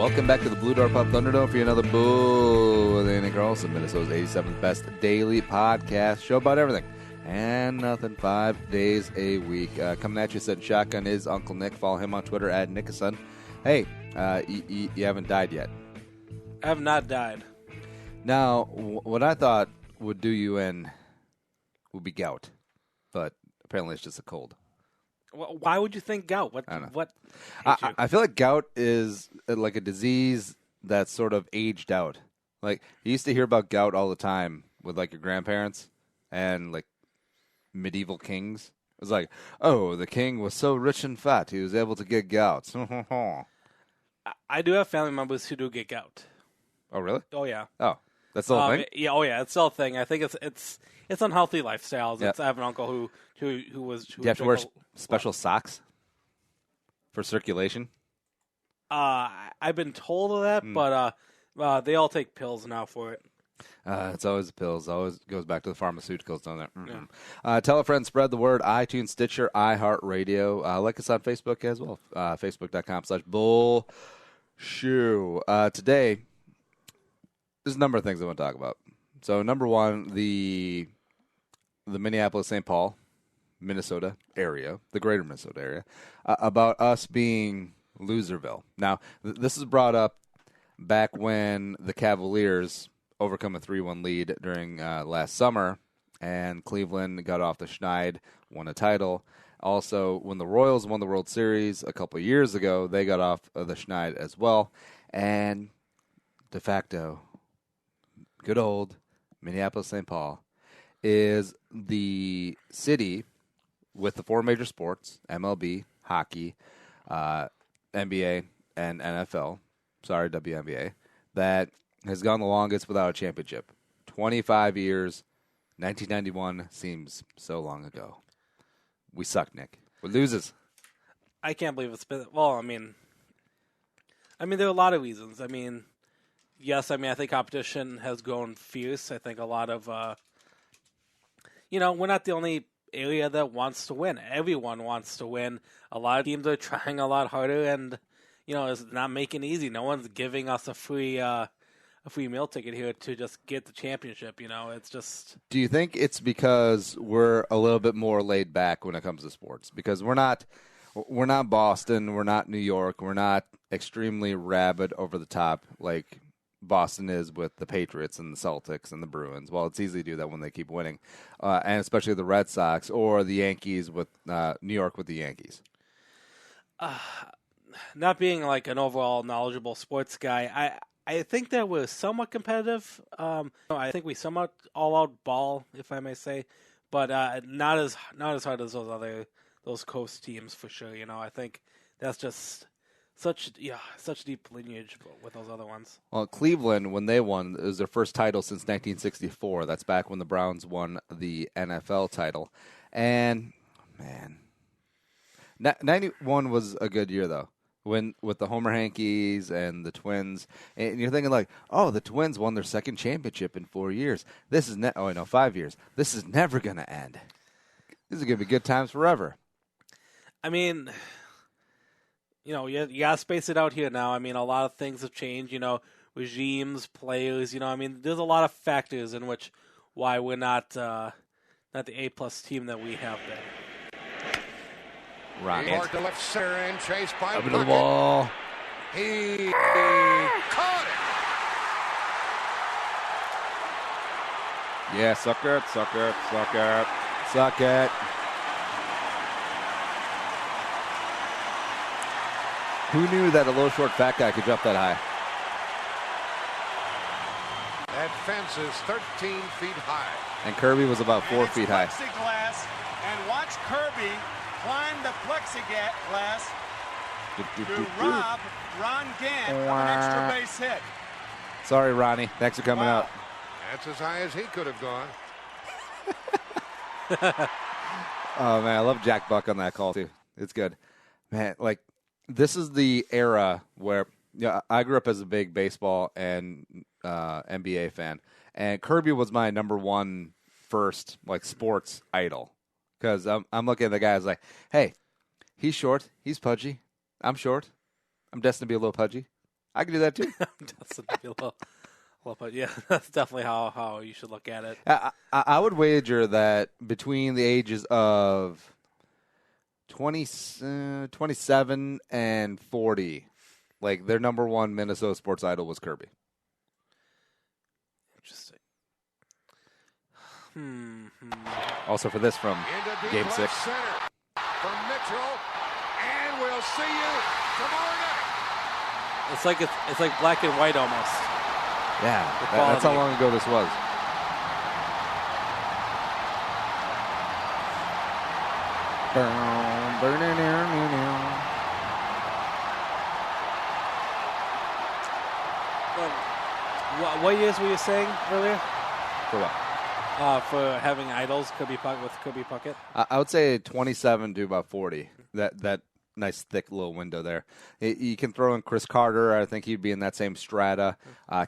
Welcome back to the Blue Door Pub Thunderdome for another Bull with Andy Carlson, Minnesota's 87th best daily podcast. Show about everything and nothing 5 days a week. Coming at you, sitting shotgun is Uncle Nick. Follow him on Twitter at Nickason. Hey, you haven't died yet. I have not died. Now, what I thought would do you in would be gout, but apparently it's just a cold. Why would you think gout? I don't know. What? I feel like gout is like a disease that's sort of aged out. Like, you used to hear about gout all the time with, like, your grandparents and, like, medieval kings. It was like, oh, the king was so rich and fat, he was able to get gout. I do have family members who do get gout. Oh, really? Oh, yeah. Oh, that's the whole thing? Yeah, oh, yeah, it's the whole thing. I think it's unhealthy lifestyles. Yep. I have an uncle who was... Do you have to wear special socks for circulation? I've been told of that, but they all take pills now for it. It's always the pills. Always goes back to the pharmaceuticals, doesn't it? Mm-hmm. Yeah. Tell a friend, spread the word. iTunes, Stitcher, iHeartRadio. Like us on Facebook as well. Facebook.com/bullshoe. Today, there's a number of things I want to talk about. So, number one, the Minneapolis-St. Paul, Minnesota area, the greater Minnesota area, about us being Loserville. Now, this is brought up back when the Cavaliers overcome a 3-1 lead during last summer, and Cleveland got off the schneid, won a title. Also, when the Royals won the World Series a couple of years ago, they got off the schneid as well. And de facto, good old Minneapolis-St. Paul is the city with the four major sports, MLB, hockey, NBA, and NFL, WNBA, that has gone the longest without a championship. 25 years, 1991 seems so long ago. We suck, Nick. We loses. I can't believe it's been... Well, I mean, there are a lot of reasons. Yes, I think competition has grown fierce. I think a lot of... we're not the only area that wants to win. Everyone wants to win. A lot of teams are trying a lot harder, and it's not making it easy. No one's giving us a free meal ticket here to just get the championship. It's just. Do you think it's because we're a little bit more laid back when it comes to sports? Because we're not Boston, we're not New York, we're not extremely rabid over the top like Boston is with the Patriots and the Celtics and the Bruins. Well, it's easy to do that when they keep winning, and especially the Red Sox or the Yankees with New York with the Yankees. Not being like an overall knowledgeable sports guy, I think that we're somewhat competitive. I think we somewhat all out ball, if I may say, but not as hard as those coast teams for sure. I think that's just. Such deep lineage with those other ones. Well, Cleveland, when they won, it was their first title since 1964. That's back when the Browns won the NFL title. And, man, 91 was a good year, though, with the Homer Hankies and the Twins. And you're thinking, like, oh, the Twins won their second championship in 4 years. 5 years. This is never going to end. This is going to be good times forever. You got to space it out here now. A lot of things have changed, regimes, players, there's a lot of factors in why we're not the A-plus team that we have been. Rocket. Hard to left center and chased by up into the wall. He caught it. Yeah, suck it. Who knew that a little short fat guy could jump that high? That fence is 13 feet high. And Kirby was about 4 feet high. Plexiglass, and watch Kirby climb the plexiglass to rob Ron Gant of an extra base hit. Sorry, Ronnie. Thanks for coming out. That's as high as he could have gone. Oh, man, I love Jack Buck on that call, too. It's good. Man, this is the era where I grew up as a big baseball and NBA fan, and Kirby was my number one first sports idol because I'm looking at the guy. I was like, hey, he's short, he's pudgy. I'm short, I'm destined to be a little pudgy. I can do that too. Doesn't be a little, but yeah, that's definitely how you should look at it. I would wager that between the ages of 27 and 40, like their number one Minnesota sports idol was Kirby. Interesting. Also for this from Game 6. Center from Mitchell, and we'll see you tomorrow night. It's like black and white almost. Yeah, that's how long ago this was. What years were you saying earlier? For what? For having idols, Kirby Puckett. I would say 27 to about 40. That nice thick little window there. You can throw in Chris Carter. I think he'd be in that same strata.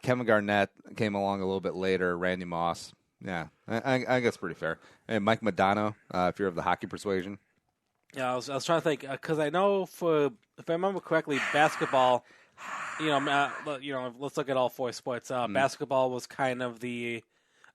Kevin Garnett came along a little bit later. Randy Moss. Yeah, I guess pretty fair. And Mike Modano, if you're of the hockey persuasion. Yeah, I was trying to think because I know if I remember correctly, basketball. Let's look at all four sports. Basketball was kind of the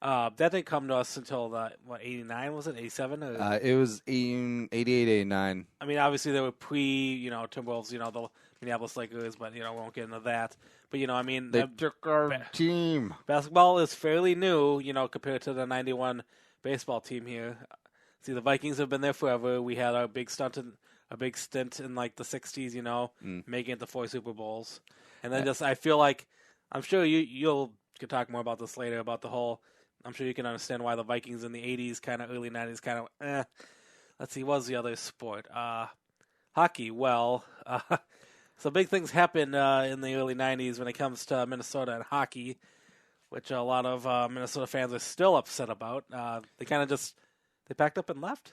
that didn't come to us until 89 was it 87? It was 88, 89. I mean, obviously they were Timberwolves, the Minneapolis Lakers, but we won't get into that. But they took our team. Basketball is fairly new, compared to the '91 baseball team here. See, the Vikings have been there forever. We had our big stint in like the '60s, making it to 4 Super Bowls, and then I feel like I'm sure you can talk more about this later about the whole. I'm sure you can understand why the Vikings in the '80s, kind of early '90s, kind of Let's see, what was the other sport? Hockey. Well, so big things happen in the early '90s when it comes to Minnesota and hockey, which a lot of Minnesota fans are still upset about. They kind of they packed up and left.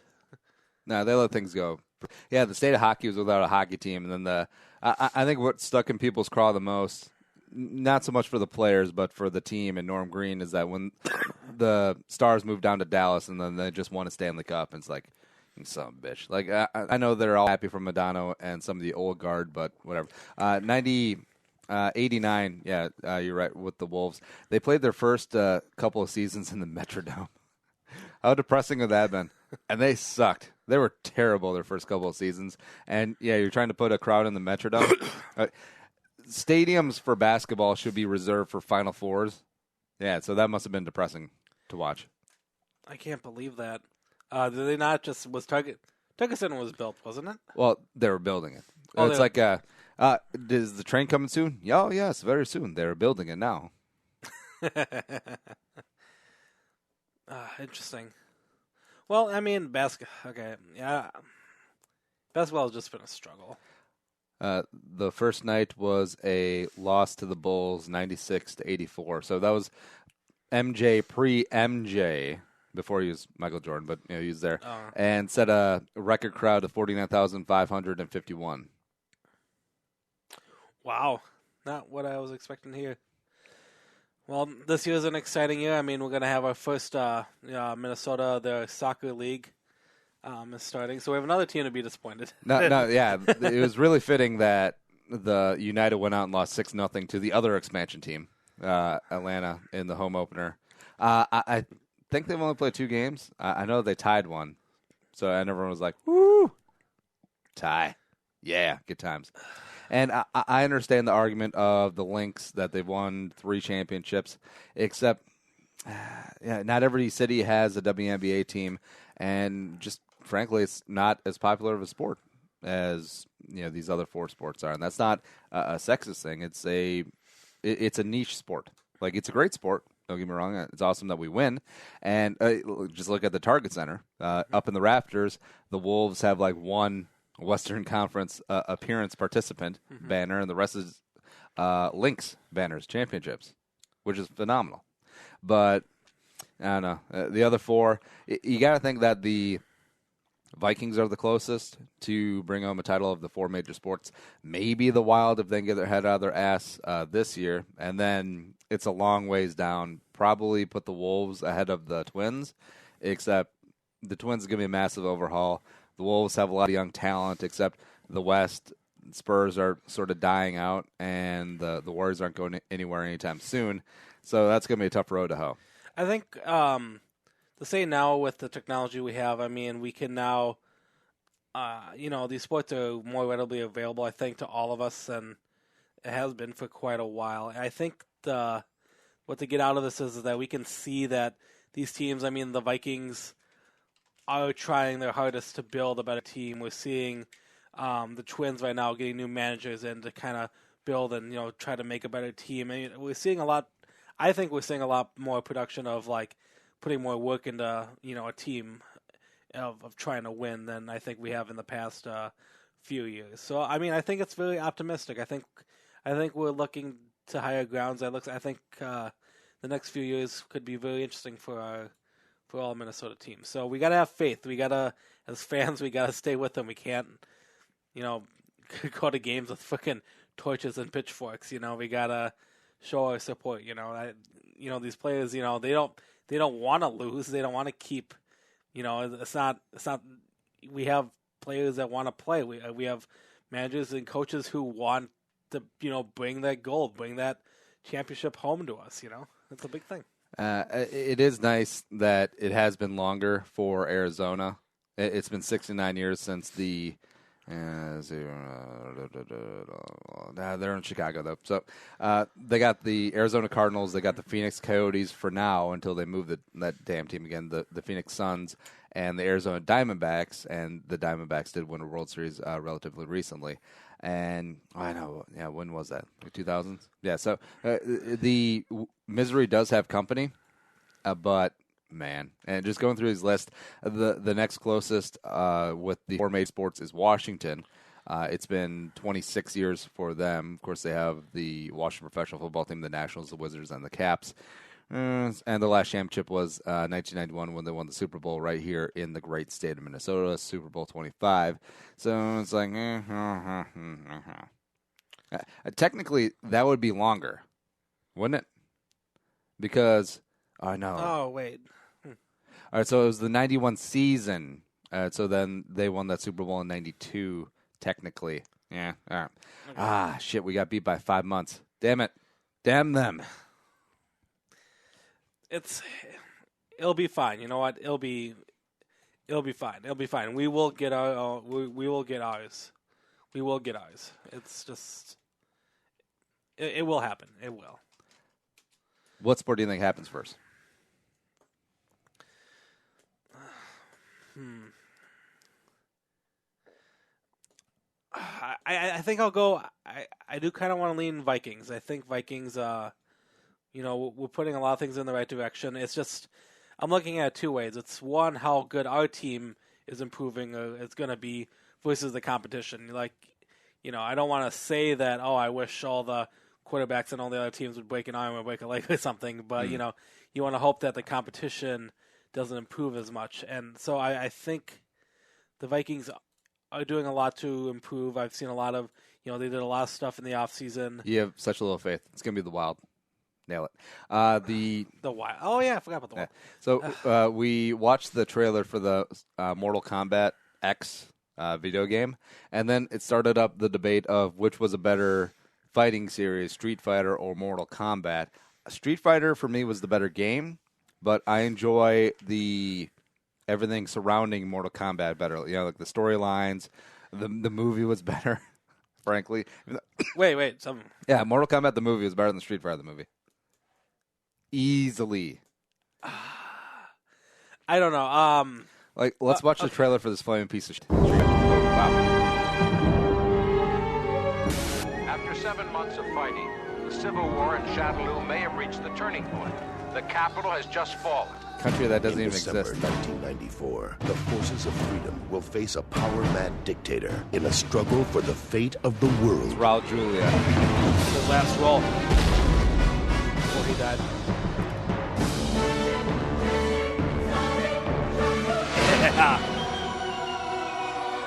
No, they let things go. Yeah, the state of hockey was without a hockey team, and then I think what stuck in people's craw the most, not so much for the players, but for the team and Norm Green, is that when the Stars moved down to Dallas and then they just won a Stanley Cup, and it's like, you son of a bitch. Like, I know they're all happy for Modano and some of the old guard, but whatever. 89, yeah, you're right, with the Wolves. They played their first couple of seasons in the Metrodome. How depressing would that have been? And they sucked. They were terrible their first couple of seasons. And, yeah, you're trying to put a crowd in the Metrodome. Stadiums for basketball should be reserved for Final Fours. Yeah, so that must have been depressing to watch. I can't believe that. Did they not just Target Center was built, wasn't it? Well, they were building it. Oh, it's like, is the train coming soon? Oh, yes, very soon. They're building it now. Interesting. Well, I mean, okay, yeah. Basketball has just been a struggle. The first night was a loss to the Bulls, 96-84. So that was MJ pre-MJ, before he was Michael Jordan, but he was there, and set a record crowd of 49,551. Wow, not what I was expecting to hear. Well, this year is an exciting year. I mean, we're going to have our first Minnesota, the soccer league is starting. So we have another team to be disappointed. No, yeah. It was really fitting that the United went out and lost 6-0 to the other expansion team, Atlanta, in the home opener. I think they've only played 2 games. I know they tied one. So everyone was like, woo, tie. Yeah, good times. And I understand the argument of the Lynx that they've won 3 championships, except not every city has a WNBA team, and just frankly, it's not as popular of a sport as these other 4 sports are. And that's not a sexist thing. It's a niche sport. Like, it's a great sport. Don't get me wrong. It's awesome that we win. And just look at the Target Center up in the rafters. The Wolves have like one Western Conference appearance participant banner, and the rest is Lynx banners, championships, which is phenomenal. But I don't know. The other 4, you got to think that the Vikings are the closest to bring home a title of the 4 major sports. Maybe the Wild if they can get their head out of their ass this year. And then it's a long ways down. Probably put the Wolves ahead of the Twins, except the Twins are going to be a massive overhaul. The Wolves have a lot of young talent, except the West, Spurs are sort of dying out, and the Warriors aren't going anywhere anytime soon. So that's going to be a tough road to hoe. I think to say now with the technology we have, I mean, we can now, these sports are more readily available, I think, to all of us than it has been for quite a while. I think what to get out of this is that we can see that these teams, I mean, the Vikings are trying their hardest to build a better team. We're seeing the Twins right now getting new managers in to kind of build and, try to make a better team. I mean, we're seeing a lot. I think we're seeing a lot more production of like putting more work into, a team of trying to win than I think we have in the past few years. So, I mean, I think it's very optimistic. I think we're looking to higher grounds. I think the next few years could be very interesting for all Minnesota teams. So we gotta have faith. We gotta, as fans, we gotta stay with them. We can't, go to games with freaking torches and pitchforks. We gotta show our support. These players, they don't want to lose. They don't want to keep. It's not. We have players that want to play. We have managers and coaches who want to, bring that gold, bring that championship home to us. It's a big thing. It is nice that it has been longer for Arizona. It's been 69 years since the. They're in Chicago though, so they got the Arizona Cardinals, they got the Phoenix Coyotes for now until they move that damn team again. The Phoenix Suns and the Arizona Diamondbacks, and the Diamondbacks did win a World Series relatively recently. And I know, yeah, when was that? Like 2000s? Yeah, so the misery does have company, but man, and just going through his list, the next closest with the gourmet sports is Washington. It's been 26 years for them. Of course, they have the Washington professional football team, the Nationals, the Wizards, and the Caps. And the last championship was 1991 when they won the Super Bowl right here in the great state of Minnesota, Super Bowl 25. So it's like, technically, that would be longer, wouldn't it? Because, I know. Oh, wait. All right, so it was the 91 season. So then they won that Super Bowl in 92, technically. Yeah, all right. Okay. Shit, we got beat by 5 months. Damn it. Damn them. It'll be fine. You know what? It'll be fine. It'll be fine. We will get our. We will get ours. We will get ours. It's just. It will happen. It will. What sport do you think happens first? I think I'll go. I do kind of want to lean Vikings. I think Vikings. We're putting a lot of things in the right direction. It's just I'm looking at it two ways. It's one, how good our team is improving. It's going to be versus the competition. Like, I don't want to say that. Oh, I wish all the quarterbacks and all the other teams would break an arm or break a leg or something. But you want to hope that the competition doesn't improve as much. And so I think the Vikings are doing a lot to improve. I've seen a lot of, they did a lot of stuff in the offseason. You have such a little faith. It's going to be the Wild. Nail it. The Wild. Oh, yeah, I forgot about the Wild. So we watched the trailer for the Mortal Kombat X video game, and then it started up the debate of which was a better fighting series, Street Fighter or Mortal Kombat. Street Fighter, for me, was the better game, but I enjoy everything surrounding Mortal Kombat better. Like the storylines, the movie was better, frankly. Wait. Yeah, Mortal Kombat the movie was better than Street Fighter the movie. Easily. I don't know. Let's watch the trailer for this flaming piece of shit. Wow. After 7 months of fighting, the civil war in Shadaloo may have reached the turning point. The capital has just fallen. Country that doesn't even December exist. 1994, the forces of freedom will face a power-mad dictator in a struggle for the fate of the world. It's Raul Julia. His last role before he died. Yeah.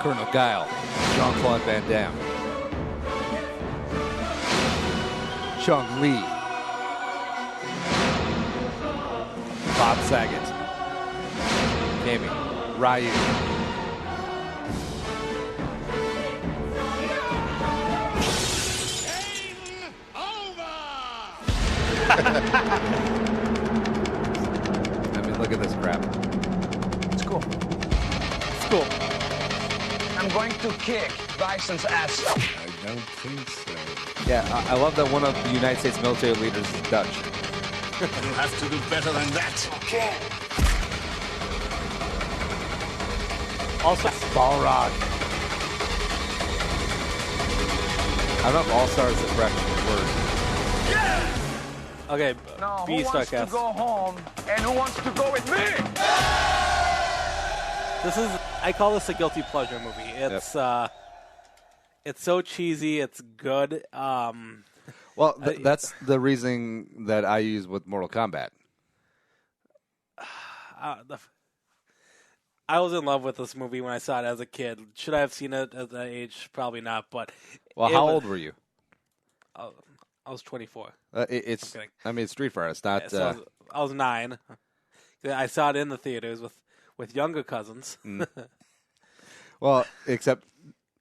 Colonel Guile, Jean-Claude Van Damme, Chung Lee, Bob Saget, Kami, Ryu. I mean, look at this crap. It's cool. It's cool. I'm going to kick Bison's ass. I don't think so. Yeah, I love that one of the United States military leaders is Dutch. You'll have to do better than that. Okay. Also, Balrog. I don't know if All-Star is the correct word. Okay, Now, who B wants to Starcast. go home and who wants to go with me? I call this a guilty pleasure movie. It's so cheesy. It's good. Well, that's the reasoning that I use with Mortal Kombat. I was in love with this movie when I saw it as a kid. Should I have seen it at that age? Probably not. But How old were you? I was 24. It's. I'm kidding. I mean, it's Street Fighter. It's not. So I was 9. I saw it in the theaters with younger cousins. Well, except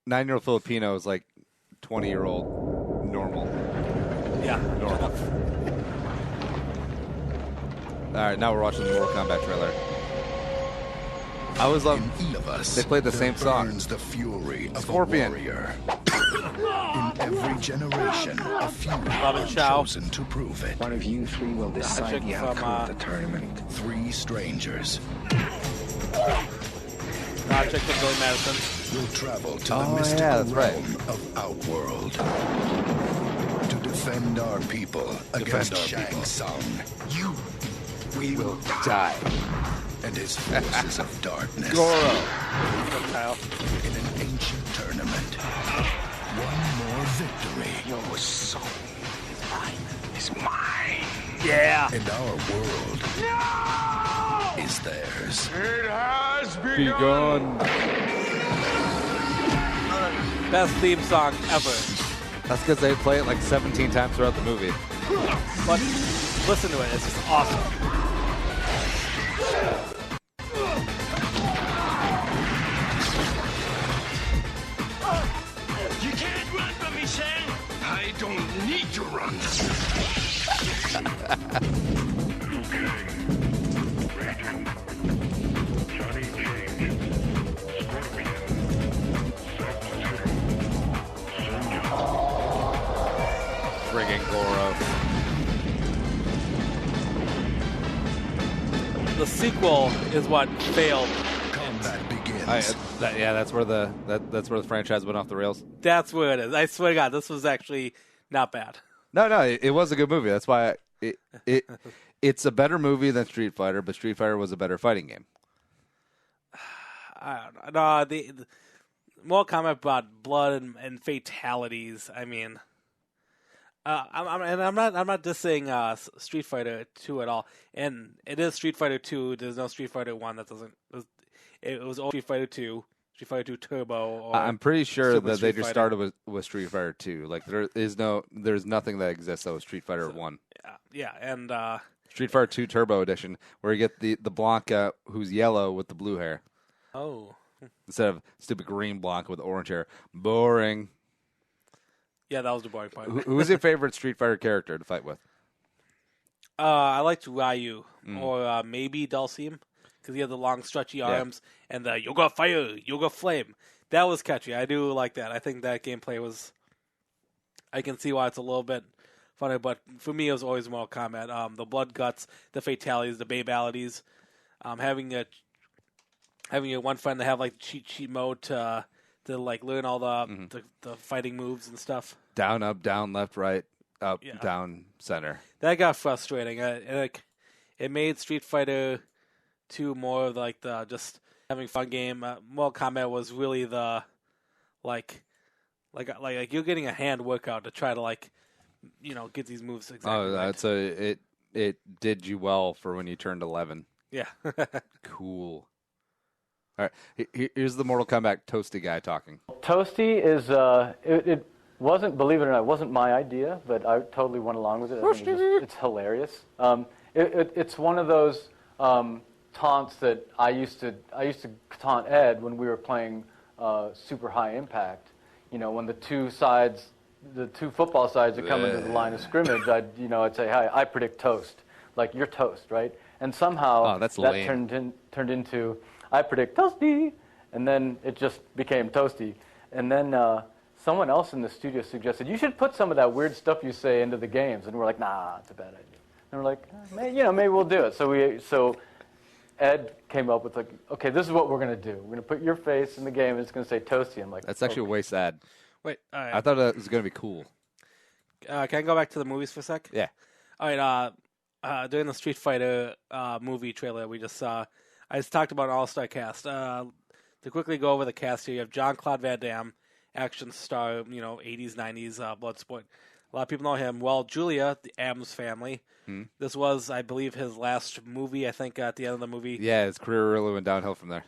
9-year-old Filipino is like 20-year-old normal. Yeah. Normal. All right, now we're watching the Mortal Kombat trailer. I always love. In each of us, They played the same song. burns the fury of Scorpion. a warrior. In every generation, a few Robin have Chow. chosen to prove it. One of you three will decide chick the from, outcome of the tournament. 3 strangers Project of Billy Madison. will travel to Oh, the yeah, mystical that's right. realm of Outworld to defend our people against Shang Tsung. You will Die. and his forces of darkness Goro. Kyle. in an ancient tournament. One more victory, Your soul is mine. Yeah. and our world is theirs. It has Be gone. Best theme song ever. That's because they play it like 17 times throughout the movie. But listen to it. It's just awesome. You can't run from me, Shang. I don't need to run. Friggin' Goro. The sequel is what failed. Combat begins. That's where that's where the franchise went off the rails. That's where it is. I swear to God, this was actually not bad. No, it was a good movie. That's why it's a better movie than Street Fighter, but Street Fighter was a better fighting game. I don't know. No, the Mortal Kombat brought blood and fatalities. I mean, I'm not dissing Street Fighter 2 at all. And it is Street Fighter 2. There's no Street Fighter 1 that doesn't. It was all Street Fighter 2, Street Fighter 2 Turbo. Or I'm pretty sure Super that they Street just Fighter. started with Street Fighter 2. Like there's nothing that exists that was Street Fighter 1. Yeah, and Street Fighter 2 Turbo Edition, where you get the Blanca who's yellow with the blue hair instead of stupid green Blanca with orange hair. Boring. yeah, that was the boring part. Who was your favorite Street Fighter character to fight with? I liked Ryu or maybe Dhalsim because he had the long stretchy arms and the Yoga Fire, Yoga Flame. That was catchy. I do like that. I think that gameplay was. I can see why it's a little bit funny, but for me it was always Mortal Kombat. The blood guts, the fatalities, the babalities, having a one friend to have like cheat mode to like learn all the fighting moves and stuff. Down, up, down, left, right, up, down, center. That got frustrating. It made Street Fighter 2 more of like the just having fun game. Mortal Kombat was really the like you're getting a hand workout to try to get these moves exactly. Right. So it did you well for when you turned 11. Yeah. Cool. All right, here's the Mortal Kombat toasty guy talking. Toasty is, it wasn't, believe it or not, it wasn't my idea, but I totally went along with it. I think it's hilarious. It's one of those taunts that I used to taunt Ed when we were playing Super High Impact. You know, when the two sides the two football sides that come into the line of scrimmage, I'd say, "Hi, I predict toast." Like, you're toast, right? And somehow that turned into, "I predict toasty," and then it just became toasty. And then someone else in the studio suggested, "You should put some of that weird stuff you say into the games." And we're like, "Nah, it's a bad idea." And we're like, maybe we'll do it. So Ed came up with, like, "Okay, this is what we're going to do. We're going to put your face in the game, and it's going to say toasty." I'm like, that's actually way sad. Wait, all right. I thought it was going to be cool. Can I go back to the movies for a sec? Yeah. All right, during the Street Fighter movie trailer we just saw, I just talked about an all-star cast. To quickly go over the cast here, you have Jean-Claude Van Damme, action star, 80s, 90s, Bloodsport. A lot of people know him. Well, Julia, the Addams Family. This was, I believe, his last movie. I think at the end of the movie. Yeah, his career really went downhill from there.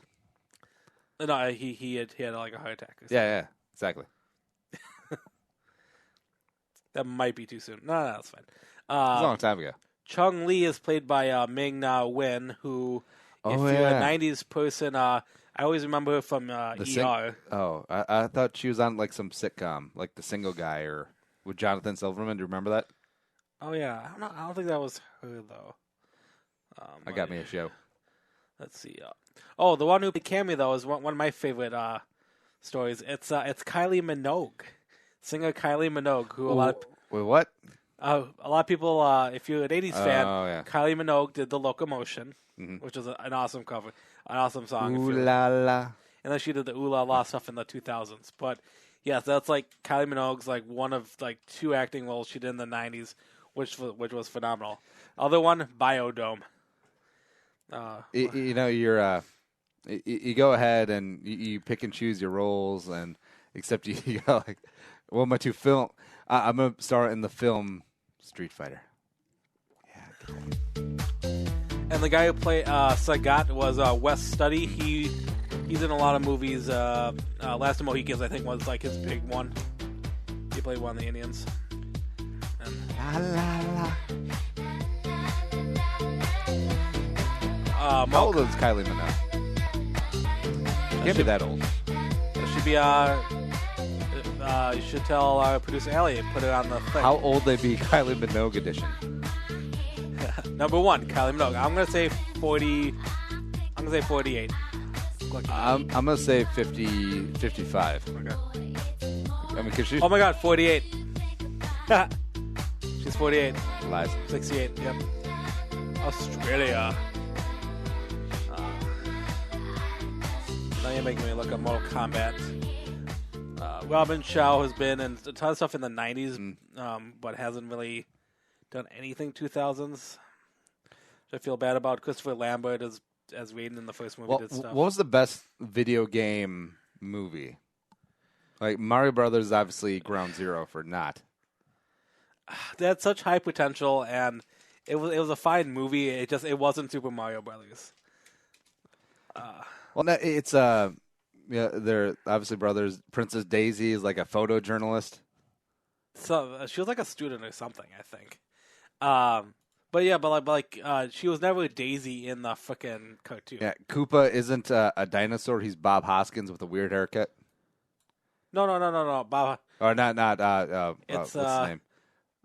No, he had like a heart attack. Yeah, exactly. That might be too soon. No, that's fine. It was a long time ago. Chung Lee is played by Ming-Na Wen, who, if you're a 90s person, I always remember her from ER. I thought she was on like some sitcom, like The Single Guy, or with Jonathan Silverman. Do you remember that? Oh, yeah. I don't think that was her, though. I got me a show. Let's see. The one who played Cammy, though, is one of my favorite stories. It's Kylie Minogue. Singer Kylie Minogue, who Wait, what? a lot of people, if you're an 80s fan, yeah. Kylie Minogue did The Locomotion, which is an awesome cover, an awesome song. Ooh la la. And then she did the Ooh La La stuff in the 2000s. But, yes, that's like Kylie Minogue's like one of like two acting roles she did in the 90s, which was phenomenal. Other one, Biodome. You're you go ahead and you pick and choose your roles, and except you go like, well, my two film. I'm gonna start in the film Street Fighter. Yeah. And the guy who played Sagat was Wes Studi. He's in a lot of movies. Last of Mohicans, I think, was like his big one. He played one of the Indians. La la la. How old is Kylie Minogue? Can't be that old. It should be you should tell our producer Allie and put it on the thing. How old they be Kylie Minogue edition? Number one, Kylie Minogue. I'm gonna say 40. I'm gonna say 48. I'm gonna say 50, 55. Okay. I mean, 'cause she's... Oh my God, 48. She's 48. Lies. 68. Yep. Australia. Now you're making me look up Mortal Kombat. Robin Chow has been in a ton of stuff in the 90s, but hasn't really done anything 2000s. Which I feel bad about. Christopher Lambert as Raiden in the first movie did stuff. What was the best video game movie? Like Mario Brothers is obviously ground zero for not. They had such high potential, and it was a fine movie. It wasn't Super Mario Brothers. It's they're obviously brothers. Princess Daisy is like a photojournalist. So she was like a student or something, I think. But she was never Daisy in the frickin' cartoon. Yeah, Koopa isn't a dinosaur. He's Bob Hoskins with a weird haircut. No. Bob. Or not. It's what's his name?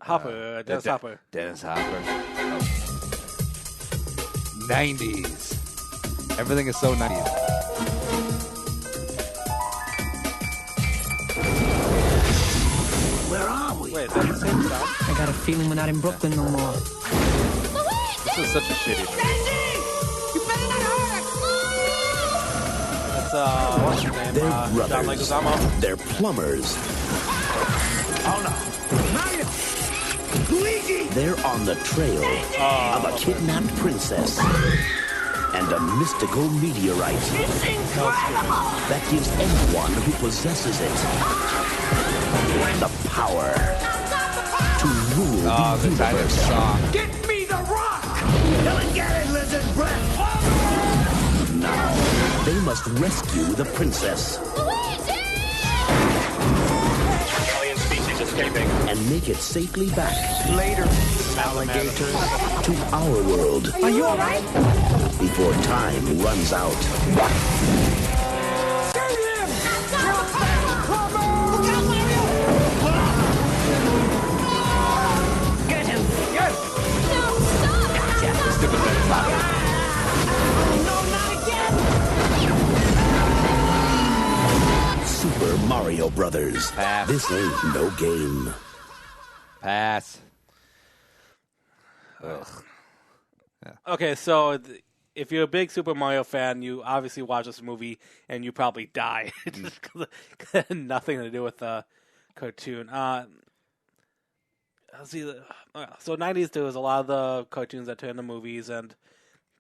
Hopper. Dennis Hopper. Dennis Hopper. 90s. Everything is so 90s. Where are we? Wait, is that the same song? I got a feeling we're not in Brooklyn no more. This is such a shitty movie. You better not hurt us! That's what's his name? They're brothers. John Leguizamo. They're plumbers. Oh no! Mario! Luigi! They're on the trail of a kidnapped princess and a mystical meteorite. It's incredible! That gives anyone who possesses it the power to rule the universe. Song. Get me the rock! Come and get it, lizard breath! Now, they must rescue the princess. Alien species escaping. And make it safely back. Later, alligator. To our world. Are you alright? Before time runs out. Super Mario Brothers. Pass. This ain't no game. Pass. Ugh. Okay, so if you're a big Super Mario fan, you obviously watch this movie and you probably die. Nothing to do with the cartoon. So 90s there was a lot of the cartoons that turned into movies, and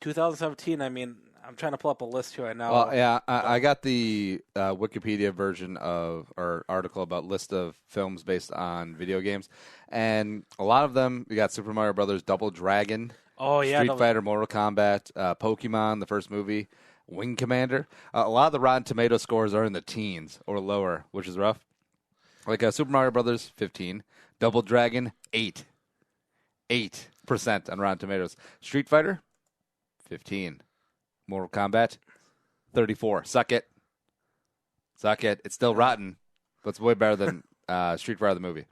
2017. I mean, I'm trying to pull up a list here right now. Well, yeah, I got the Wikipedia version or article about list of films based on video games, and a lot of them, you got Super Mario Brothers, Double Dragon, Street Fighter, Mortal Kombat, Pokemon, the first movie, Wing Commander. A lot of the Rotten Tomato scores are in the teens or lower, which is rough. Like Super Mario Brothers, 15. Double Dragon, 8%. 8% on Rotten Tomatoes. Street Fighter, 15. Mortal Kombat, 34. Suck it. It's still rotten, but it's way better than Street Fighter the movie.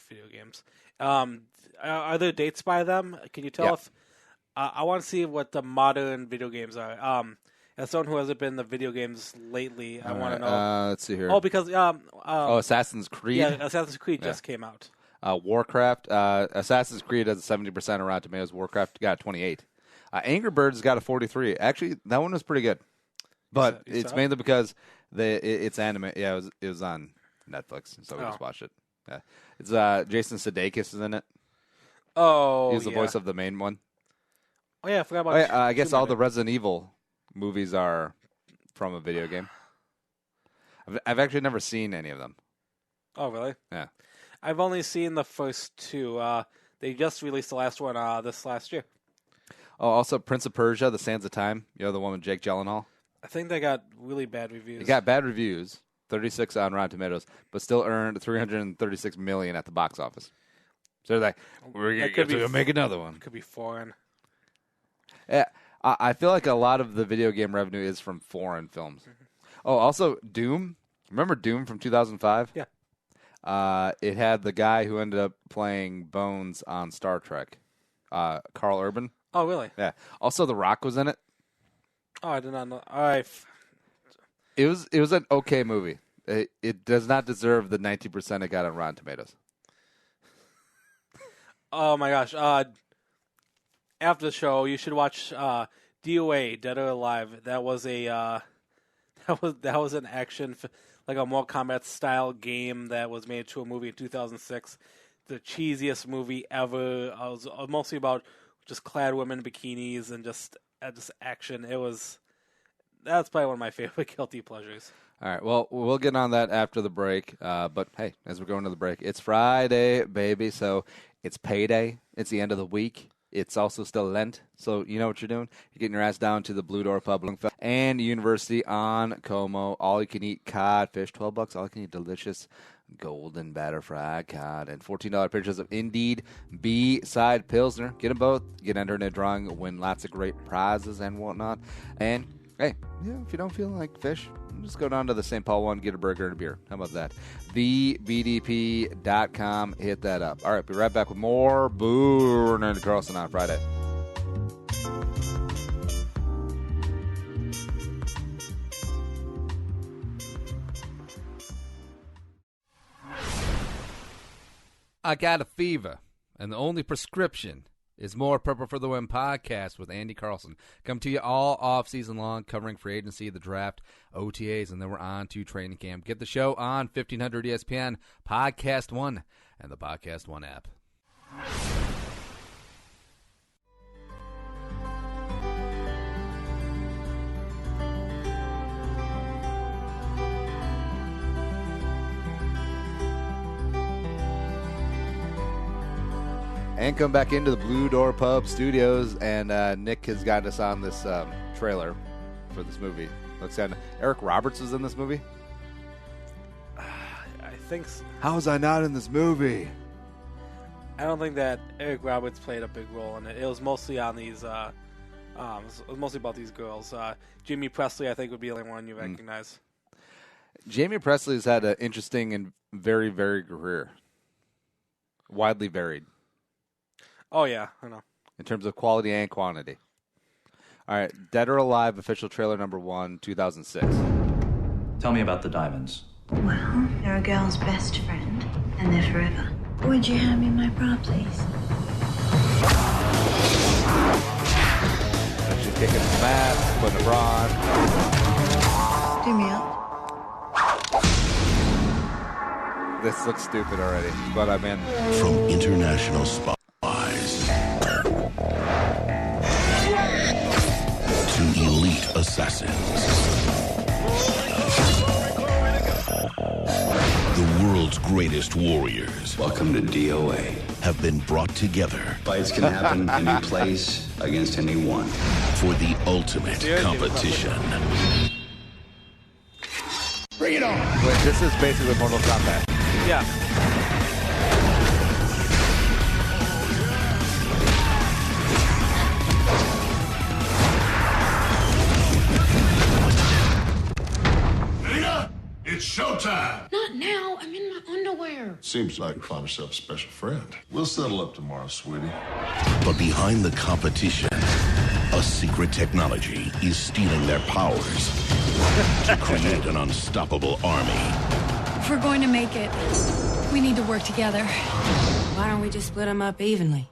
Video games. Are there dates by them? Can you tell if... I want to see what the modern video games are. As someone who hasn't been in the video games lately, I want to know. Let's see here. Oh, because... Assassin's Creed? Yeah, Assassin's Creed just came out. Warcraft. Assassin's Creed has a 70% on Rotten Tomatoes. Warcraft got a 28. Angry Birds got a 43. Actually, that one was pretty good. But it's mainly because it's anime. Yeah, it was on Netflix, so we just watched it. Yeah. It's Jason Sudeikis is in it. Oh, he's the voice of the main one. Oh, yeah, I forgot about I guess all the Resident Evil movies are from a video game. I've actually never seen any of them. Oh, really? Yeah. I've only seen the first two. They just released the last one this last year. Oh, also Prince of Persia, The Sands of Time. You know, the one with Jake Gyllenhaal? I think they got really bad reviews. It got bad reviews, 36 on Rotten Tomatoes, but still earned $336 million at the box office. So they're like, we're going to make another one. Could be foreign. Yeah, I feel like a lot of the video game revenue is from foreign films. Mm-hmm. Oh, also Doom. Remember Doom from 2005? Yeah. It had the guy who ended up playing Bones on Star Trek, Carl Urban. Oh, really? Yeah. Also, The Rock was in it. Oh, I did not know. All right. It was an okay movie. It does not deserve the 90% it got on Rotten Tomatoes. Oh my gosh! After the show, you should watch DOA, Dead or Alive. That was a that was an action, like a Mortal Kombat style game that was made to a movie in 2006. The cheesiest movie ever. It was mostly about just clad women in bikinis and just action. That's probably one of my favorite guilty pleasures. All right, well, we'll get on that after the break. But, hey, as we're going to the break, it's Friday, baby, so it's payday. It's the end of the week. It's also still Lent, so you know what you're doing. You're getting your ass down to the Blue Door Pub and University on Como. All-you-can-eat codfish, $12. All-you-can-eat delicious golden batter fried cod, and $14 pictures of Indeed B-Side Pilsner. Get them both. Get entered in a drawing, win lots of great prizes and whatnot. And, hey, if you don't feel like fish, just go down to the St. Paul one, get a burger and a beer. How about that? TheBDP.com. Hit that up. All right, be right back with more Boone and Carlson on Friday. I got a fever, and the only prescription is more Purple for the Win podcast with Andy Carlson. Come to you all off-season long, covering free agency, the draft, OTAs, and then we're on to training camp. Get the show on 1500 ESPN, Podcast One, and the Podcast One app. And come back into the Blue Door Pub Studios, and Nick has got us on this trailer for this movie. Looks like Eric Roberts was in this movie. I think so. How was I not in this movie? I don't think that Eric Roberts played a big role in it. It was mostly on these. It was mostly about these girls. Jamie Presley, I think, would be the only one you recognize. Jamie Presley's had an interesting and very varied career. Widely varied. Oh, yeah, I know. in terms of quality and quantity. All right, Dead or Alive official trailer number 1, 2006. Tell me about the diamonds. Well, they're a girl's best friend, and they're forever. Would you hand me my bra, please? She's kicking the mat, putting a bra on. Do me up. This looks stupid already, but I'm in. From international spies to elite assassins, the world's greatest warriors. Welcome to DOA. Have been brought together. Fights can happen any place against anyone. For the ultimate competition. Bring it on! Wait, this is basically Mortal Kombat. Yeah. Nina, it's showtime! Not now. I'm in my underwear. Seems like you found yourself a special friend. We'll settle up tomorrow, sweetie. But behind the competition, a secret technology is stealing their powers to create an unstoppable army. If we're going to make it, we need to work together. Why don't we just split them up evenly?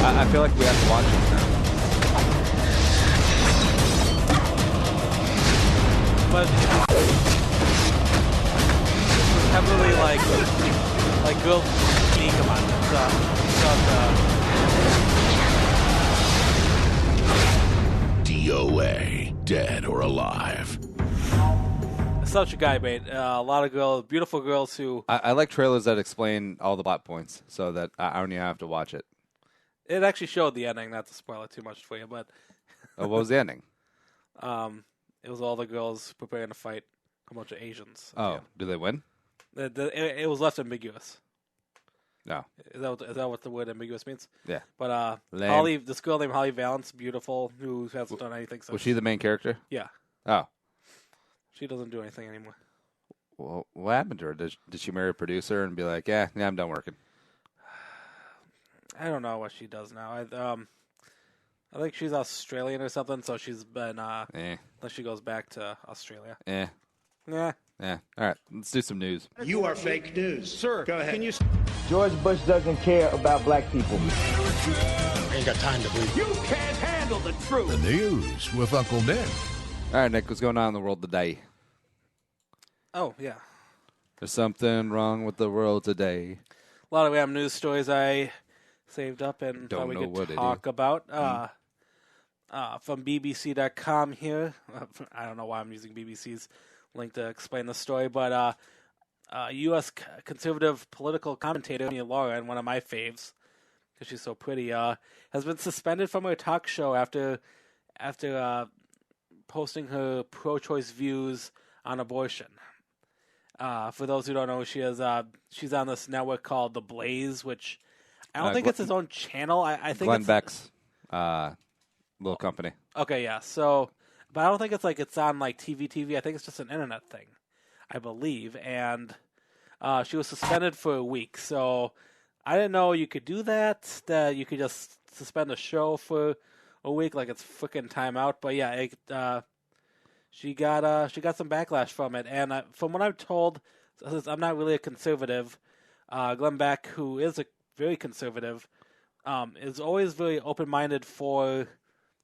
I feel like we have to watch this now. But heavily like girls speak about DOA, Dead or Alive. such a guy bait. A lot of girls, beautiful girls who. I like trailers that explain all the plot points so that I don't even have to watch it. It actually showed the ending, not to spoil it too much for you, but. What was the ending? It was all the girls preparing to fight a bunch of Asians. Oh, do they win? It was left ambiguous. No. Is that what the word ambiguous means? Yeah. But Holly, this girl named Holly Valance, beautiful, who hasn't done anything since. Was she the main character? Yeah. Oh. She doesn't do anything anymore. Well, what happened to her? Did she marry a producer and be like, yeah, I'm done working? I don't know what she does now. I think she's Australian or something, so she's been. Then she goes back to Australia. Yeah. All right, let's do some news. You are fake news. Sir, go ahead. Can you... George Bush doesn't care about black people. Ain't got time to believe. You can't handle the truth. The news with Uncle Nick. All right, Nick, what's going on in the world today? Oh, yeah. There's something wrong with the world today. A lot of random news stories I saved up and thought we could talk about. From BBC.com here. I don't know why I'm using BBC's link to explain the story, but U.S. conservative political commentator Lauren, one of my faves, because she's so pretty, has been suspended from her talk show after posting her pro-choice views on abortion. For those who don't know who she is, she's on this network called The Blaze, which I don't think it's his own channel. I think Glenn Beck's little company. Okay, yeah. So, but I don't think it's on like TV. I think it's just an internet thing, I believe. And she was suspended for a week. So I didn't know you could do that. That you could just suspend a show for a week, like it's freaking timeout. But yeah, she got some backlash from it. And from what I'm told, since I'm not really a conservative, Glenn Beck, who is a very conservative, is always very open-minded for.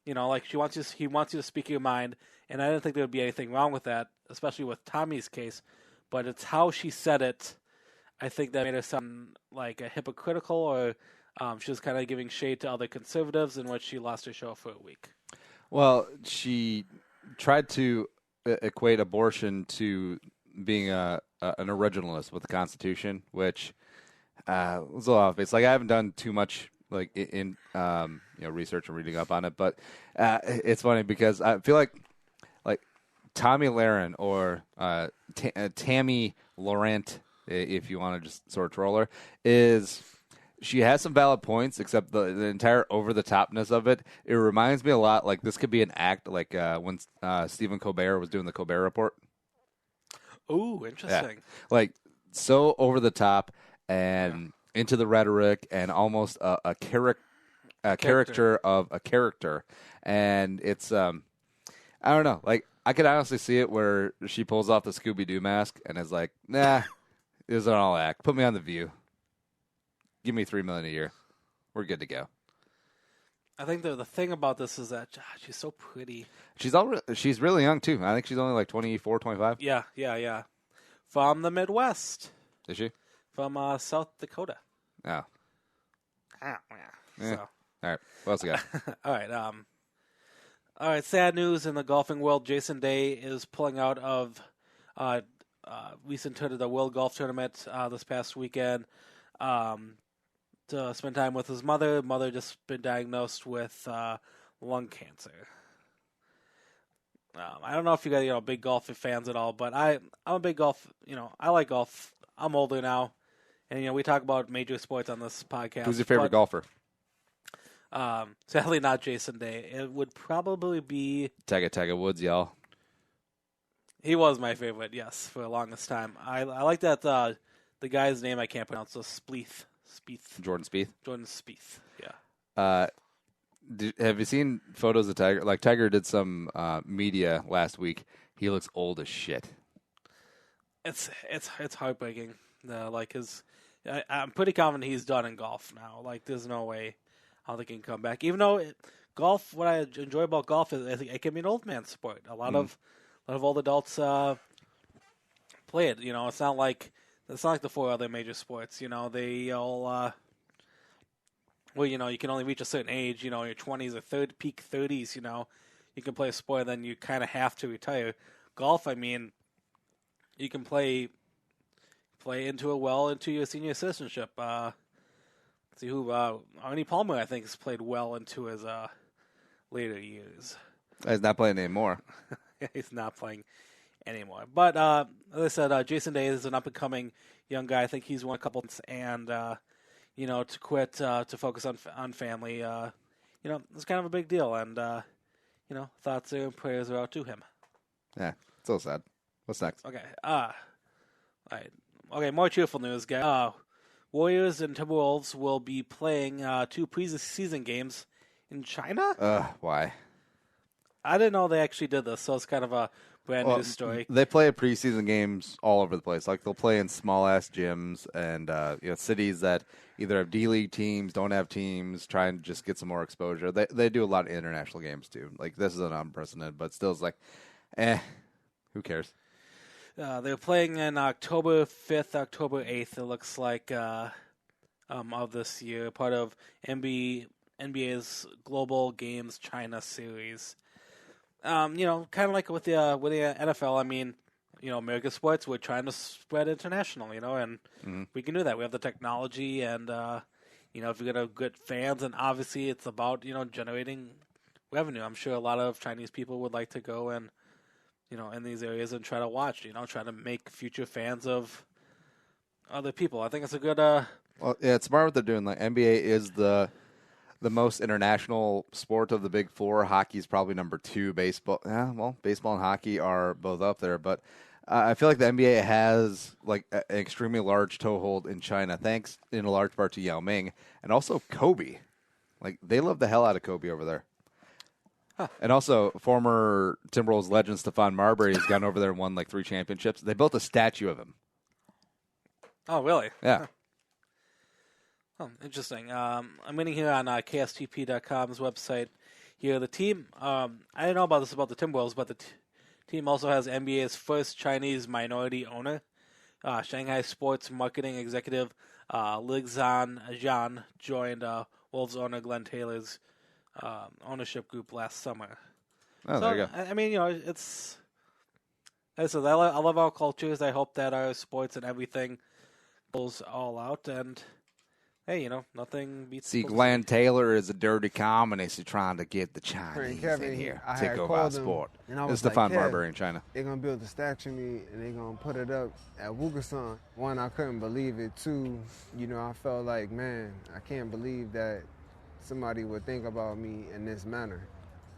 Like he wants you to speak your mind, and I didn't think there would be anything wrong with that, especially with Tommy's case. But it's how she said it, I think that made her sound like a hypocritical, or she was kind of giving shade to other conservatives, in which she lost her show for a week. Well, she tried to equate abortion to being an originalist with the Constitution, which was a lot of base. Like I haven't done too much. Like in research and reading up on it, but it's funny because I feel like Tommy Lahren or Tammy Laurent, if you want to just sort of troll her, she has some valid points, except the entire over the topness of it. It reminds me a lot like this could be an act like when Stephen Colbert was doing the Colbert Report. Ooh, interesting. Yeah. Like, so over the top and into the rhetoric and almost a caricature of a character. And it's, I don't know. Like, I could honestly see it where she pulls off the Scooby-Doo mask and is like, nah, it was an all act. Put me on The View. Give me $3 million a year. We're good to go. I think the thing about this is that she's so pretty. She's really young, too. I think she's only like 24, 25. Yeah. From the Midwest. Is she? From South Dakota. Oh. Yeah. Yeah. So. All right. What else we got? All right. Sad news in the golfing world. Jason Day is pulling out of recent tour the World Golf Tournament this past weekend to spend time with his mother. Mother just been diagnosed with lung cancer. I don't know if you guys big golf fans at all, but I'm a big golf. I like golf. I'm older now, and we talk about major sports on this podcast. Who's your favorite golfer? Sadly, not Jason Day. It would probably be Tiger Woods, y'all. He was my favorite, yes, for the longest time. I like that the guy's name I can't pronounce. So Spieth. Jordan Spieth. Yeah. Have you seen photos of Tiger? Like, Tiger did some media last week. He looks old as shit. It's heartbreaking. I'm pretty confident he's done in golf now. Like, there's no way how they can come back. Even though golf, what I enjoy about golf is it can be an old man sport. A lot of old adults play it. It's not like the four other major sports. They all. You can only reach a certain age, your 20s or peak 30s, you can play a sport, then you kind of have to retire. Golf, I mean, you can play into it well into your senior citizenship. Let's see who, Arnie Palmer, I think, has played well into his later years. He's not playing anymore. He's not playing anymore. But, as I said, Jason Day is an up-and-coming young guy. I think he's won a couple, and, to quit, to focus on family, it's kind of a big deal. And, thoughts and prayers are out to him. Yeah, it's a little sad. What's next? Okay. All right. Okay, more cheerful news, guys. Warriors and Timberwolves will be playing 2 preseason games in China? Why? I didn't know they actually did this, so it's kind of a brand new story. They play preseason games all over the place. Like, they'll play in small-ass gyms and cities that either have D-League teams, don't have teams, try and just get some more exposure. They do a lot of international games, too. Like, this is an unprecedented, but still it's like, who cares? They're playing in October 5th, October 8th, it looks like, of this year, part of NBA's Global Games China series. Kind of like with the NFL, I mean, American sports, we're trying to spread international, and we can do that. We have the technology, and, if you're going to get fans, and obviously it's about, generating revenue. I'm sure a lot of Chinese people would like to go and, in these areas and try to watch, try to make future fans of other people. I think it's a good... Well, yeah, it's smart what they're doing. Like, NBA is the most international sport of the big four. Hockey's probably number 2. Baseball, baseball and hockey are both up there. But I feel like the NBA has like an extremely large toehold in China, thanks in a large part to Yao Ming and also Kobe. Like, they love the hell out of Kobe over there. Huh. And also, former Timberwolves legend Stephon Marbury has gone over there and won like 3 championships. They built a statue of him. Oh, really? Yeah. Oh, interesting. I'm reading here on KSTP.com's website. Here, the team, I didn't know about this about the Timberwolves, but the team also has NBA's first Chinese minority owner. Shanghai sports marketing executive Li Zhan joined Wolves owner Glenn Taylor's ownership group last summer. Oh, there you go. I mean, it's... I love our cultures. I hope that our sports and everything goes all out, and... Hey, nothing beats... See, Glenn Taylor is a dirty communist who's trying to get the Chinese in here, take over our sport. It's Stephon Marbury in China. They're going to build a statue of me, and they're going to put it up at Wugasan. One, I couldn't believe it. 2, I felt like, man, I can't believe that somebody would think about me in this manner.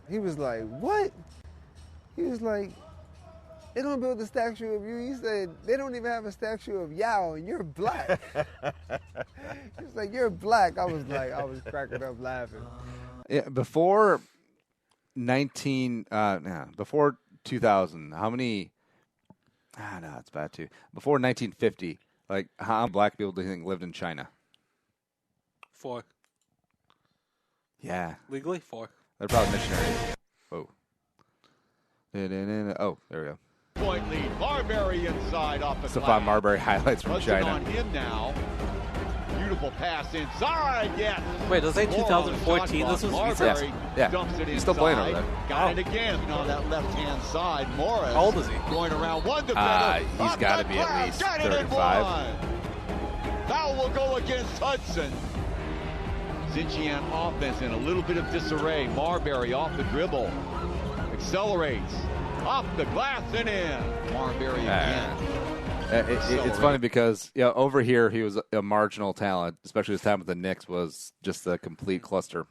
He was like, what? He was like, they're going to build a statue of you. He said, they don't even have a statue of Yao, and you're black. He's like, you're black. I was cracking up laughing. Yeah, before 2000, how many? No, it's bad too. Before 1950, like how many black people do you think lived in China? 4. Yeah. Legally, 4. They're probably missionaries. Oh. Oh, there we go. Point lead. Marbury inside off the Stephon Marbury highlights from China. On him now. Beautiful pass inside. Yes. Wait, does it say 2014? This was Marbury. Yeah. Dumps it He's still playing over there. Got it again on that left-hand side. Morris. How old is he? Going around one defender. He's got to be at least 35. Foul will go against Hudson. Zinchian offense in a little bit of disarray. Marbury off the dribble. Accelerates. Off the glass and in. Marbury again. It's funny because over here he was a marginal talent, especially his time with the Knicks was just a complete cluster.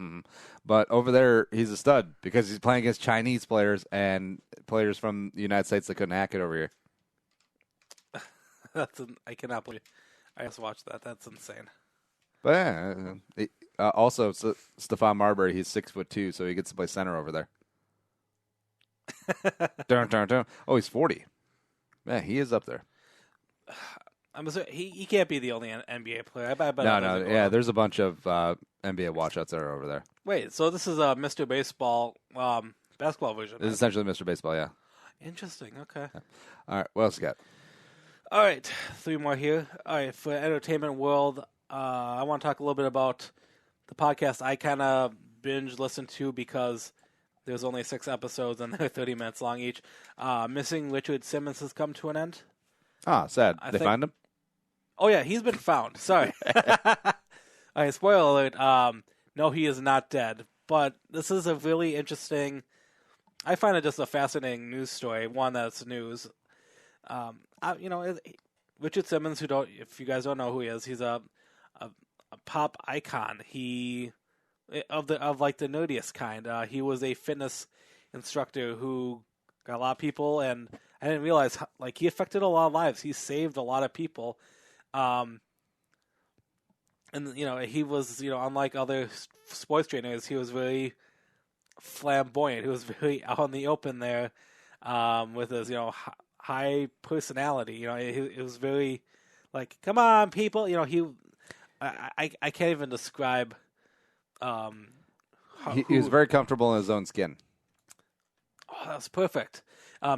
But over there he's a stud because he's playing against Chinese players and players from the United States that couldn't hack it over here. I cannot believe I just watched that. That's insane. But also Stephon Marbury, he's 6'2", so he gets to play center over there. Dun. Oh, he's 40. Man, he is up there. I'm assuming he can't be the only NBA player. No. Yeah, there's a bunch of NBA watchouts that are over there. Wait, so this is a Mr. Baseball basketball version. This is essentially Mr. Baseball, yeah. Interesting. Okay. Yeah. All right, what else you got? All right, 3 more here. All right, for entertainment world, I want to talk a little bit about the podcast I kind of binge listened to because there's only 6 episodes and they're 30 minutes long each. Missing Richard Simmons has come to an end. Ah, sad. They find him? Oh, yeah, he's been found. Sorry. All right, spoiler alert. No, he is not dead. But this is a really interesting, I find it just a fascinating news story, one that's news. Richard Simmons, if you guys don't know who he is, he's a pop icon. He of the nerdiest kind. He was a fitness instructor who got a lot of people, and I didn't realize he affected a lot of lives. He saved a lot of people, and he was unlike other sports trainers, he was very flamboyant. He was very out in the open there, with his high personality. It was very come on, people. I can't even describe. He was very comfortable in his own skin. Oh, that's perfect.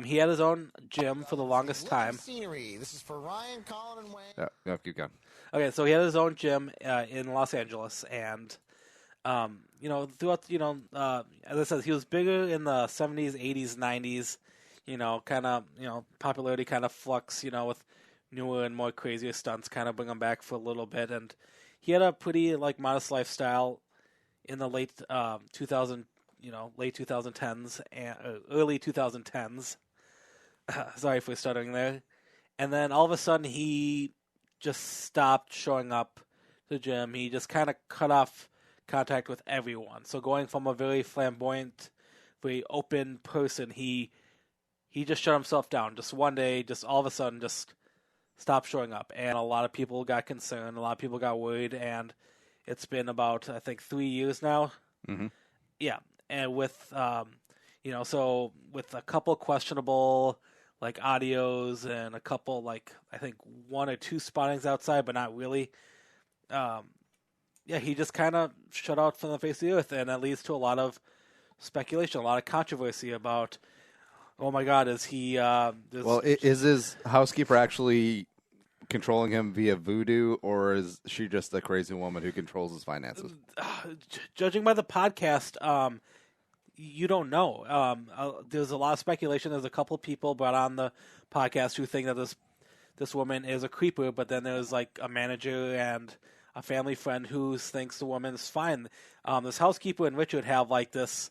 He had his own gym for the longest time. Scenery. This is for Ryan, Colin, and Wayne. Yeah, keep going. Okay, so he had his own gym in Los Angeles, and throughout, as I said, he was bigger in the 70s, 80s, 90s. Kind of, popularity kind of flux, with newer and more crazier stunts, kind of bring him back for a little bit, and he had a pretty modest lifestyle in the late 2010s and early 2010s. Sorry for stuttering there. And then all of a sudden he just stopped showing up to the gym. He just kind of cut off contact with everyone. So going from a very flamboyant, very open person, he just shut himself down. Just one day, just all of a sudden, just stopped showing up. And a lot of people got concerned. A lot of people got worried. And it's been about, I think, 3 years now. Mm-hmm. Yeah. And with, so with a couple questionable, audios and a couple, I think 1 or 2 spottings outside, but not really. He just kind of shut out from the face of the earth. And that leads to a lot of speculation, a lot of controversy about, oh my God, is he... is his housekeeper actually controlling him via voodoo, or is she just a crazy woman who controls his finances? Judging by the podcast, you don't know. There's a lot of speculation. There's a couple of people brought on the podcast who think that this woman is a creeper, but then there's a manager and a family friend who thinks the woman's fine. This housekeeper and Richard have this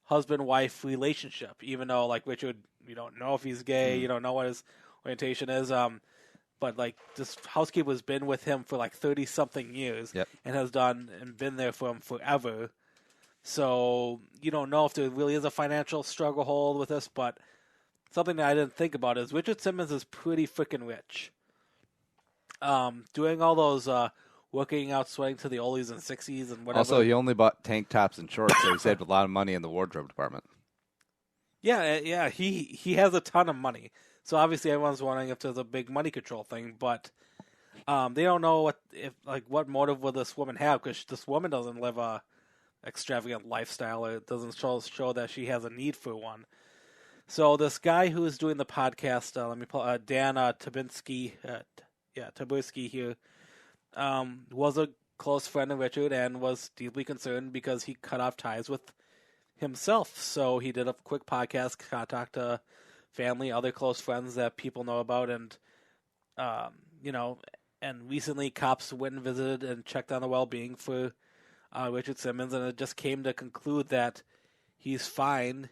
husband-wife relationship, even though Richard, you don't know if he's gay, you don't know what his orientation is, but this housekeeper's been with him for 30-something years. Yep. And has been there for him forever. So you don't know if there really is a financial struggle hold with this, but something that I didn't think about is Richard Simmons is pretty freaking rich. Doing all those working out, sweating to the oldies and 60s and whatever. Also, he only bought tank tops and shorts, so he saved a lot of money in the wardrobe department. Yeah, he has a ton of money. So obviously everyone's wondering if there's a big money control thing, but they don't know what motive will this woman have, because this woman doesn't live a extravagant lifestyle. It doesn't show that she has a need for one. So this guy who is doing the podcast, Dan Tabursky here, was a close friend of Richard and was deeply concerned because he cut off ties with himself. So he did a quick podcast, contact family, other close friends that people know about, and and recently cops went and visited and checked on the well-being for Richard Simmons, and it just came to conclude that he's fine,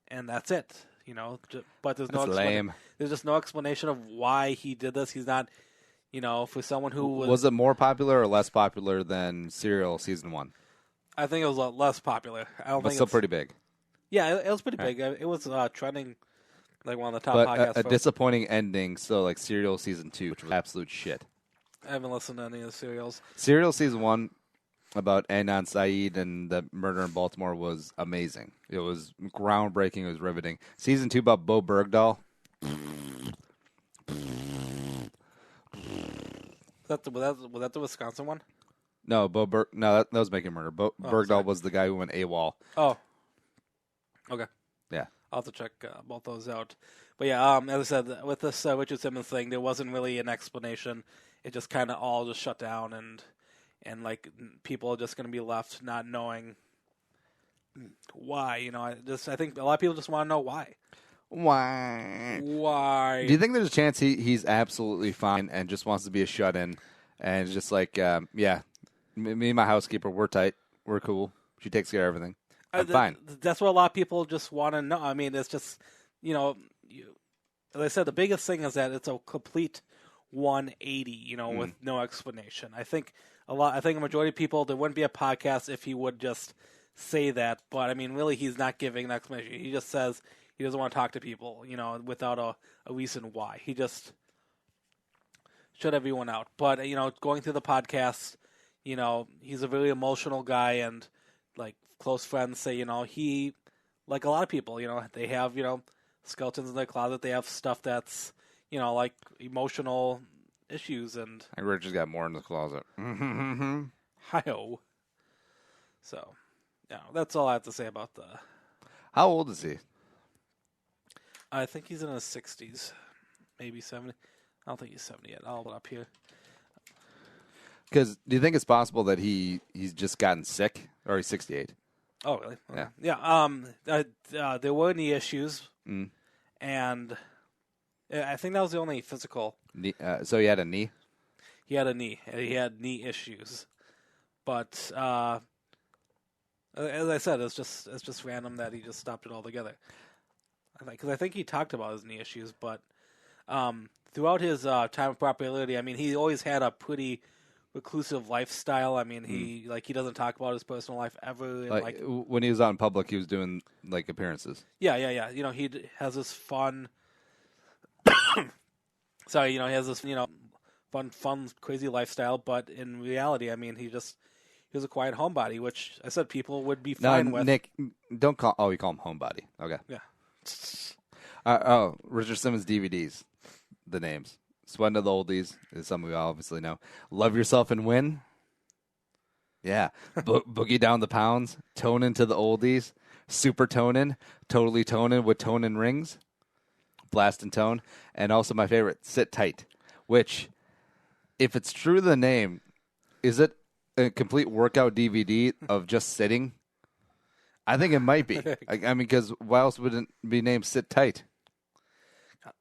and that's it. But there's there's just no explanation of why he did this. He's not, for someone who was it more popular or less popular than Serial season 1? I think it was less popular. But still pretty big. Yeah, it was pretty big. It was trending like one of the top podcasts. But a disappointing ending, so like Serial season 2, which was absolute shit. I haven't listened to any of the serials. Serial season 1 about Adnan Syed and the murder in Baltimore was amazing. It was groundbreaking. It was riveting. Season 2 about Bo Bergdahl. Was that the Wisconsin one? No, that was Making Murder. Bergdahl was the guy who went AWOL. Oh. Okay. Yeah. I'll have to check both those out. But yeah, as I said, with this Richard Simmons thing, there wasn't really an explanation. It just kind of all just shut down, and like people are just going to be left not knowing why. I think a lot of people just want to know why. Why? Do you think there's a chance he's absolutely fine and just wants to be a shut-in, and it's just like, me and my housekeeper, we're tight, we're cool, she takes care of everything, I'm fine. That's what a lot of people just want to know. I mean, it's just, as I said, the biggest thing is that it's a complete 180, with no explanation. I think a majority of people, there wouldn't be a podcast if he would just say that, but I mean, really, he's not giving an explanation. He just says he doesn't want to talk to people, without a reason why. He just shut everyone out. But, going through the podcast, he's a very emotional guy, and like close friends say, he, like a lot of people, they have, skeletons in their closet. They have stuff that's, like emotional issues, and I think Richard's got more in the closet. Hi-ho. So, that's all I have to say about the... How old is he? I think he's in his 60s, maybe 70. I don't think he's 70 yet. I'll look it up here. Because do you think it's possible that he's just gotten sick, or he's 68? Oh, really? Okay. Yeah. There were knee issues, and I think that was the only physical. So he had a knee? He had a knee. He had knee issues, but as I said, it's just random that he just stopped it altogether. Because I think he talked about his knee issues, but throughout his time of popularity, I mean, he always had a pretty reclusive lifestyle. I mean, he doesn't talk about his personal life ever. And when he was out in public, he was doing like appearances. Yeah. He has this fun. Sorry, he has this fun, crazy lifestyle. But in reality, I mean, he was a quiet homebody, which I said people would be fine with. Nick, don't call. Oh, you call him homebody. Okay. Yeah. Richard Simmons DVDs. The names. Sweating to the Oldies is something we obviously know. Love Yourself and Win. Yeah. Boogie Down the Pounds. Tonin' to the Oldies. Super Tonin'. Totally Tonin' with Tonin' Rings. Blast and Tone. And also my favorite, Sit Tight. Which, if it's true to the name, is it a complete workout DVD of just sitting? I think it might be. I mean, because why else would it be named Sit Tight?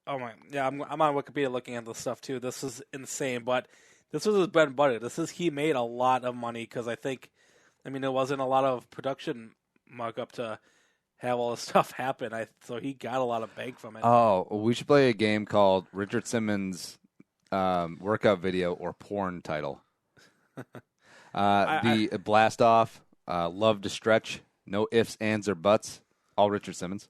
Oh my! Yeah, I'm on Wikipedia looking at this stuff too. This is insane, but this was his bread and butter. He made a lot of money because there wasn't a lot of production markup to have all this stuff happen. So he got a lot of bank from it. Oh, we should play a game called Richard Simmons workout video or porn title. Blast Off, Love to Stretch, No Ifs, Ands, or Buts, all Richard Simmons.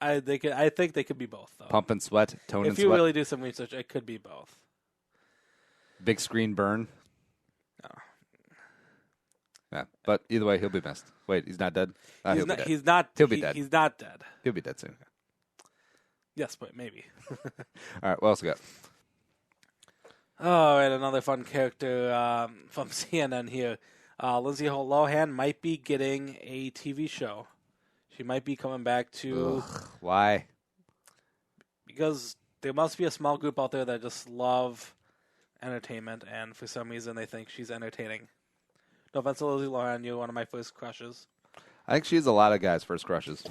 I think they could be both, though. Pump and sweat, tone and If you sweat. really do some research, it could be both. Big screen burn. No. Yeah, but either way, he'll be missed. Wait, he's not dead? He'll be dead. He's not dead. He'll be dead soon. Yes, but maybe. All right, what else we got? Oh, and another fun character from CNN here. Lindsay Lohan might be getting a TV show. She might be coming back to... Ugh, why? Because there must be a small group out there that just love entertainment, and for some reason they think she's entertaining. No offense to Lindsay Lohan, you're one of my first crushes. I think she's a lot of guys' first crushes.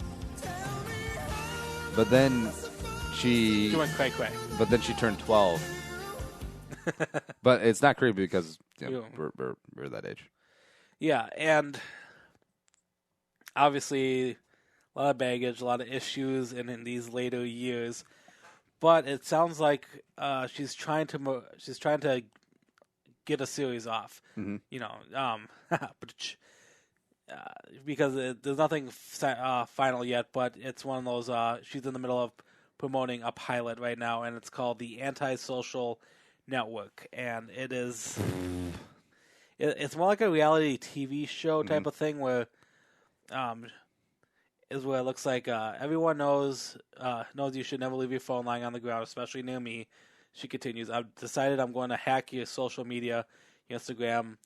But then she went cray-cray. But then she turned 12. But it's not creepy because we're that age. Yeah, and obviously a lot of baggage, a lot of issues in these later years. But it sounds like she's trying to get a series off. Mm-hmm. You know, because there's nothing final yet. But it's one of those. She's in the middle of promoting a pilot right now, and it's called The Antisocial Network, and it is. It's more like a reality TV show type of thing where, is where it looks like everyone knows you should never leave your phone lying on the ground, especially near me. She continues, I've decided I'm going to hack your social media, your Instagram,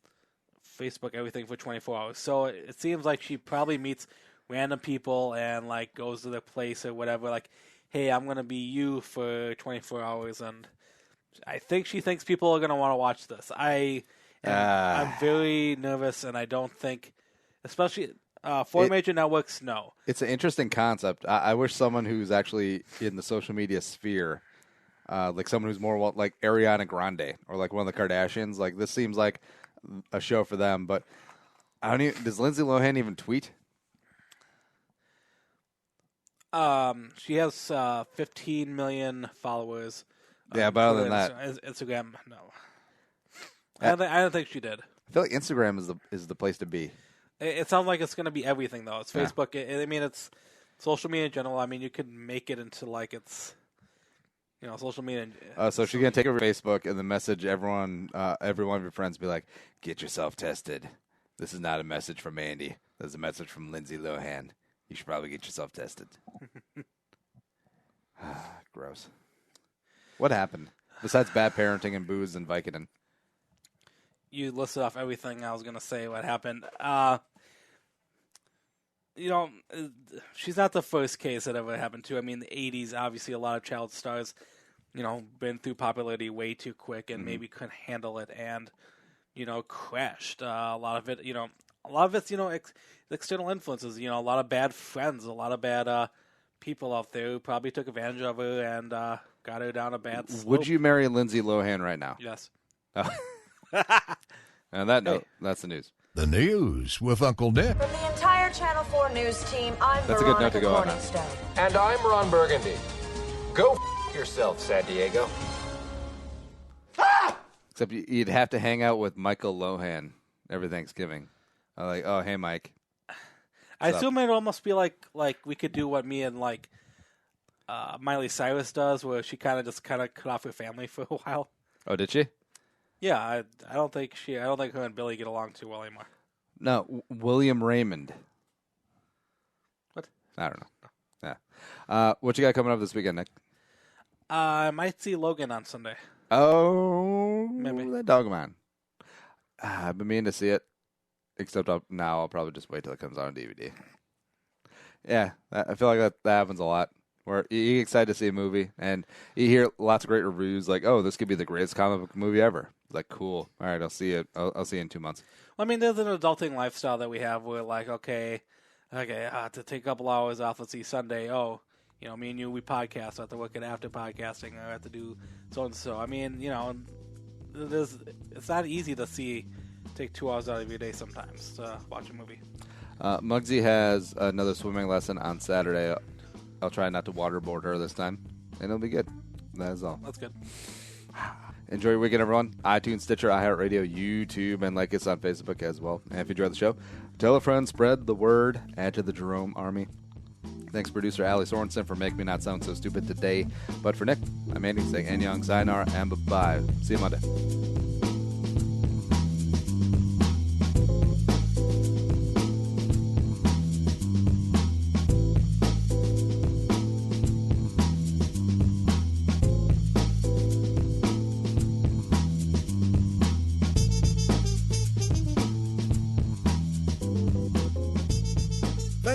Facebook, everything for 24 hours. So it seems like she probably meets random people and like goes to their place or whatever. Like, hey, I'm going to be you for 24 hours, and I think she thinks people are going to want to watch this. I'm very nervous, and I don't think, especially for major networks, no. It's an interesting concept. I wish someone who's actually in the social media sphere, like someone who's more like Ariana Grande or like one of the Kardashians, like this seems like a show for them. But I don't even. Does Lindsay Lohan even tweet? She has 15 million followers. Yeah, but other than that, Instagram, no. I don't think she did. I feel like Instagram is the place to be. It sounds like it's going to be everything, though. It's Facebook. I mean, it's social media in general. I mean, you could make it into like it's, social media. So she's going to take over Facebook and then message everyone of your friends, be like, get yourself tested. This is not a message from Andy. This is a message from Lindsay Lohan. You should probably get yourself tested. Gross. What happened? Besides bad parenting and booze and Vicodin. You listed off everything I was going to say what happened. She's not the first case that ever happened to. I mean, the 80s, obviously a lot of child stars, been through popularity way too quick and maybe couldn't handle it and, crashed. A lot of it's, external influences, a lot of bad friends, a lot of bad people out there who probably took advantage of her and got her down a bad slope. Would you marry Lindsay Lohan right now? Yes. Oh. On that note, that's the news. The news with Uncle Nick. From the entire Channel 4 news team, I'm That's a good note to go on. And I'm Ron Burgundy. Go yourself, San Diego. Except you'd have to hang out with Michael Lohan every Thanksgiving. Like, oh, hey, Mike. I assume it'd almost be like we could do what me and Miley Cyrus does, where she kind of cut off her family for a while. Oh, did she? Yeah, I don't think her and Billy get along too well anymore. No, William Raymond. What? I don't know. Yeah. What you got coming up this weekend, Nick? I might see Logan on Sunday. Oh, maybe that dog man. I've been meaning to see it, except now I'll probably just wait till it comes out on DVD. Yeah, I feel like that happens a lot. Where you get excited to see a movie, and you hear lots of great reviews, like, "Oh, this could be the greatest comic book movie ever." Like, cool. All right, I'll see it. I'll see it in 2 months. Well, I mean, there's an adulting lifestyle that we have. Where like, okay, to take a couple hours off. Let's see Sunday. Oh, me and you, we podcast. I have to work it after podcasting. I have to do so and so. I mean, it's not easy to take 2 hours out of your day sometimes to watch a movie. Muggsy has another swimming lesson on Saturday. I'll try not to waterboard her this time, and it'll be good. That is all. That's good. Enjoy your weekend, everyone. iTunes, Stitcher, iHeartRadio, YouTube, and like us on Facebook as well. And if you enjoy the show, tell a friend, spread the word, add to the Jerome Army. Thanks, producer Ali Sorensen, for making me not sound so stupid today. But for Nick, I'm Andy saying Annyeong, sayonara, and bye-bye. See you Monday.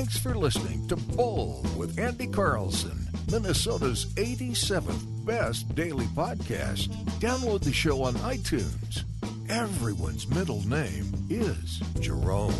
Thanks for listening to Bowl with Andy Carlson, Minnesota's 87th best daily podcast. Download the show on iTunes. Everyone's middle name is Jerome.